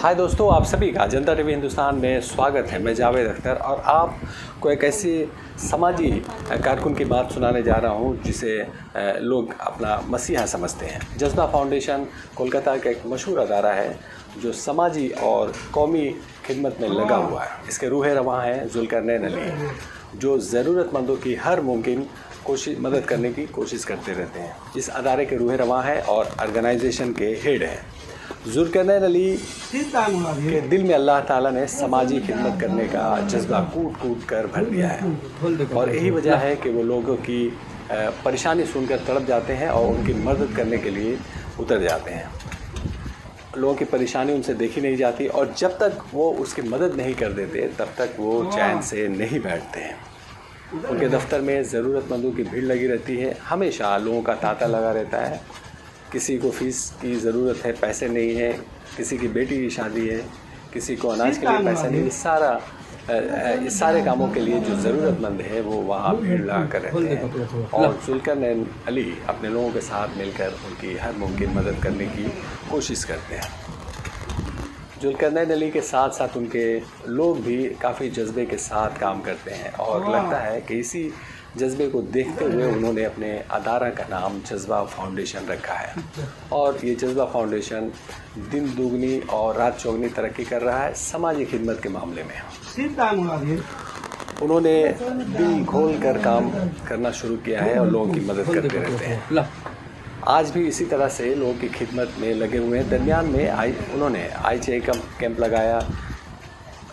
हाय दोस्तों, आप सभी का जनता टीवी हिंदुस्तान में स्वागत है। मैं जावेद अख्तर और आपको एक ऐसी समाजी कारकुन की बात सुनाने जा रहा हूं जिसे लोग अपना मसीहा समझते हैं। जज्बा फाउंडेशन कोलकाता का एक मशहूर अदारा है जो समाजी और कौमी खिदमत में लगा हुआ है। इसके रूहे रवां हैं जुल्करनैन अली, जो ज़रूरतमंदों की हर मुमकिन मदद करने की कोशिश करते रहते हैं। इस अदारे के रूहे रवां हैं और ऑर्गेनाइजेशन के हेड हैं। जुल्करनैन अली के दिल में अल्लाह ताला ने समाजी खिदमत करने का जज्बा कूट कूट कर भर दिया है और यही वजह है कि वो लोगों की परेशानी सुनकर तड़प जाते हैं और उनकी मदद करने के लिए उतर जाते हैं। लोगों की परेशानी उनसे देखी नहीं जाती और जब तक वो उसकी मदद नहीं कर देते तब तक वो चैन से नहीं बैठते हैं। उनके दफ्तर में ज़रूरतमंदों की भीड़ लगी रहती है। हमेशा लोगों का तांता लगा रहता है। किसी को फ़ीस की ज़रूरत है, पैसे नहीं है, किसी की बेटी की शादी है, किसी को अनाज के लिए पैसा नहीं। इस सारे कामों के लिए जो ज़रूरतमंद है वो वहाँ भीड़ लगा कर रहते हैं और जुल्करनैन अली अपने लोगों के साथ मिलकर उनकी हर मुमकिन मदद करने की कोशिश करते हैं। जुल्करनैन अली के साथ साथ उनके लोग भी काफ़ी जज्बे के साथ काम करते हैं और लगता है कि इसी जज्बे को देखते हुए उन्होंने अपने अदारा का नाम जज्बा फाउंडेशन रखा है और ये जज्बा फाउंडेशन दिन दुगनी और रात चौगनी तरक्की कर रहा है समाजी खिदमत के मामले में। उन्होंने दिल खोल कर काम करना शुरू किया है और लोगों की मदद करते रहते हैं। आज भी इसी तरह से लोगों की खिदमत में लगे हुए हैं। दरमियान में उन्होंने आई चेकअप कैंप लगाया,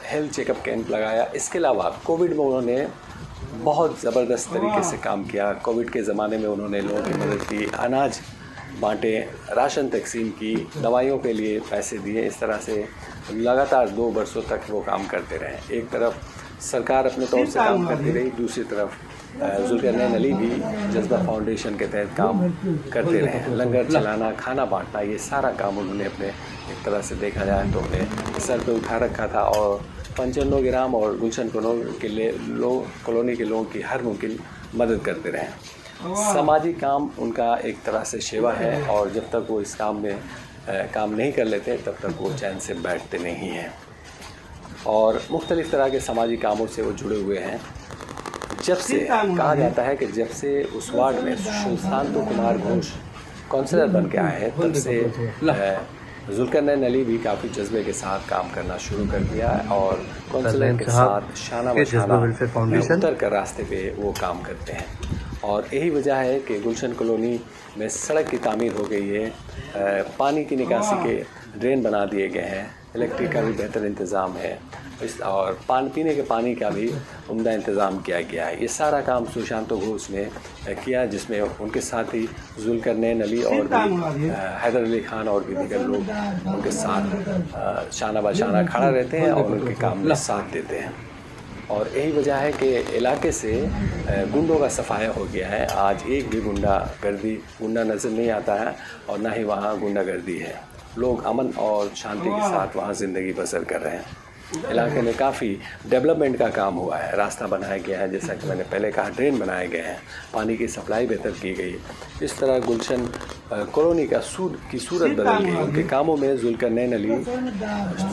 हेल्थ चेकअप कैंप लगाया। इसके अलावा कोविड में उन्होंने बहुत ज़बरदस्त तरीके से काम किया। कोविड के ज़माने में उन्होंने लोगों की मदद की, अनाज बांटे, राशन तकसीम की, दवाइयों के लिए पैसे दिए। इस तरह से लगातार 2 वर्षों तक वो काम करते रहे। एक तरफ सरकार अपने तौर से काम करती रही, दूसरी तरफ जुल्करनैन अली भी जज्बा फाउंडेशन के तहत काम करते रहे। लंगर चलाना, खाना बांटना, ये सारा काम उन्होंने अपने एक तरह से देखा जाए तो अपने सर पे उठा रखा था और पंचनोग्राम और गुलशन कॉलोनी के लोगों की हर मुमकिन मदद करते रहे। समाजी काम उनका एक तरह से सेवा है और जब तक वो इस काम में काम नहीं कर लेते तब तक वो चैन से बैठते नहीं हैं और मुख्तलिफ़ तरह के समाजी कामों से वो जुड़े हुए हैं। जब से कहा जाता है कि जब से उस वार्ड में सुशांत कुमार घोष काउंसलर बन के आए हैं तब से जुल्करनैन अली भी काफ़ी जज्बे के साथ काम करना शुरू कर दिया है और काउंसलर के साथ शाना बशाना उतर कर रास्ते पे वो काम करते हैं। और यही वजह है कि गुलशन कॉलोनी में सड़क की तामीर हो गई है, पानी की निकासी के ड्रेन बना दिए गए हैं, इलेक्ट्रिक का भी बेहतर इंतज़ाम है और पीने के पानी का भी उम्दा इंतज़ाम किया गया है। ये सारा काम सुशांत घोष ने किया, जिसमें उनके साथ ही जुल्करनैन अली और भी हैदर अली खान और भी दीगर लोग उनके साथ शाना बशाना खड़ा रहते हैं और उनके काम में साथ देते हैं। और यही वजह है कि इलाके से गुंडों का सफाया हो गया है। आज एक भी गुंडा नज़र नहीं आता है और ना ही वहाँ गुंडागर्दी है। लोग अमन और शांति के साथ वहाँ ज़िंदगी बसर कर रहे हैं। इलाके में काफ़ी डेवलपमेंट का काम हुआ है, रास्ता बनाया गया है, जैसा कि मैंने पहले कहा, ड्रेन बनाए गए हैं, पानी की सप्लाई बेहतर की गई। इस तरह गुलशन कॉलोनी की सूरत बदल गई। उनके कामों में जुल्करनैन अली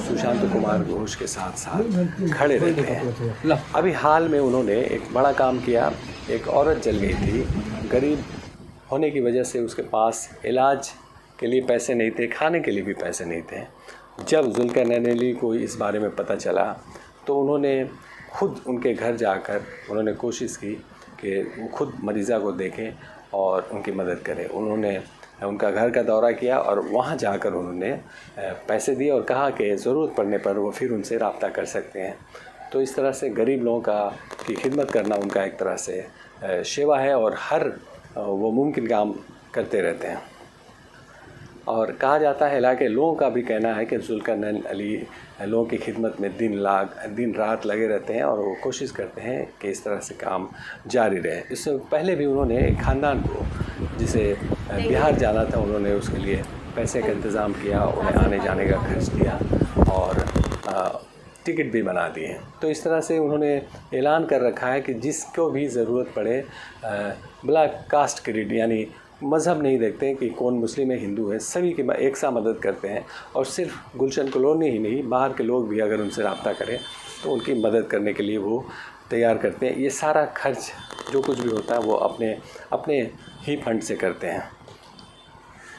सुशांत कुमार घोष के साथ साथ खड़े रहते हैं। अभी हाल में उन्होंने एक बड़ा काम किया। एक औरत जल गई थी, गरीब होने की वजह से उसके पास इलाज के लिए पैसे नहीं थे, खाने के लिए भी पैसे नहीं थे। जब जुल्करनैन अली को इस बारे में पता चला तो उन्होंने खुद उनके घर जाकर उन्होंने कोशिश की कि वो खुद मरीज़ा को देखें और उनकी मदद करें। उन्होंने उनका घर का दौरा किया और वहाँ जाकर उन्होंने पैसे दिए और कहा कि ज़रूरत पड़ने पर वो फिर उनसे रब्ता कर सकते हैं। तो इस तरह से गरीब लोगों की खिदमत करना उनका एक तरह से सेवा है और हर वो मुमकिन काम करते रहते हैं। और कहा जाता है, इलाके लोगों का भी कहना है कि जुल्करनैन अली लोगों की खिदमत में दिन रात लगे रहते हैं और वो कोशिश करते हैं कि इस तरह से काम जारी रहे। इससे पहले भी उन्होंने एक ख़ानदान को जिसे बिहार जाना था, उन्होंने उसके लिए पैसे का इंतज़ाम किया, उन्हें आने जाने का खर्च दिया और टिकट भी बना दिए। तो इस तरह से उन्होंने ऐलान कर रखा है कि जिसको भी ज़रूरत पड़े ब्लैक कास्ट क्रेडिट यानी मज़हब नहीं देखते कि कौन मुस्लिम है हिंदू है, सभी की एक सा मदद करते हैं। और सिर्फ गुलशन कॉलोनी ही नहीं, बाहर के लोग भी अगर उनसे रब्ता करें तो उनकी मदद करने के लिए वो तैयार करते हैं। ये सारा खर्च जो कुछ भी होता है वो अपने ही फंड से करते हैं।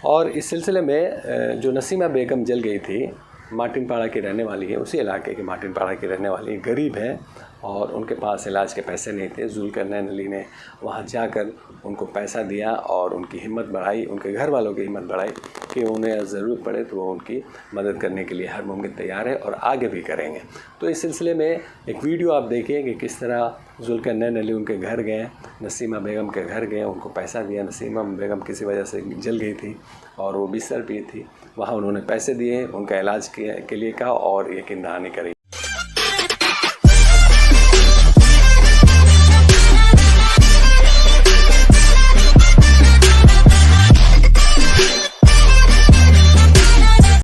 और इस सिलसिले में जो नसीमा बेगम जल गई थी, मार्टिन पाड़ा की रहने वाली है, उसी इलाके की मार्टिन पाड़ा की रहने वाली है, गरीब है और उनके पास इलाज के पैसे नहीं थे। जुल्करनैन अली ने वहाँ जाकर उनको पैसा दिया और उनकी हिम्मत बढ़ाई, उनके घर वालों की हिम्मत बढ़ाई कि उन्हें ज़रूरत पड़े तो वो उनकी मदद करने के लिए हर मुमकिन तैयार है और आगे भी करेंगे। तो इस सिलसिले में एक वीडियो आप देखिए कि किस तरह जुल्करनैन अली उनके घर गए, नसीमा बेगम के घर गए, उनको पैसा दिया। नसीमा बेगम किसी वजह से जल गई थी और वो बिस्तर पे थी, वहाँ उन्होंने पैसे दिए, उनका इलाज के लिए कहा और यकीन दहानी करी।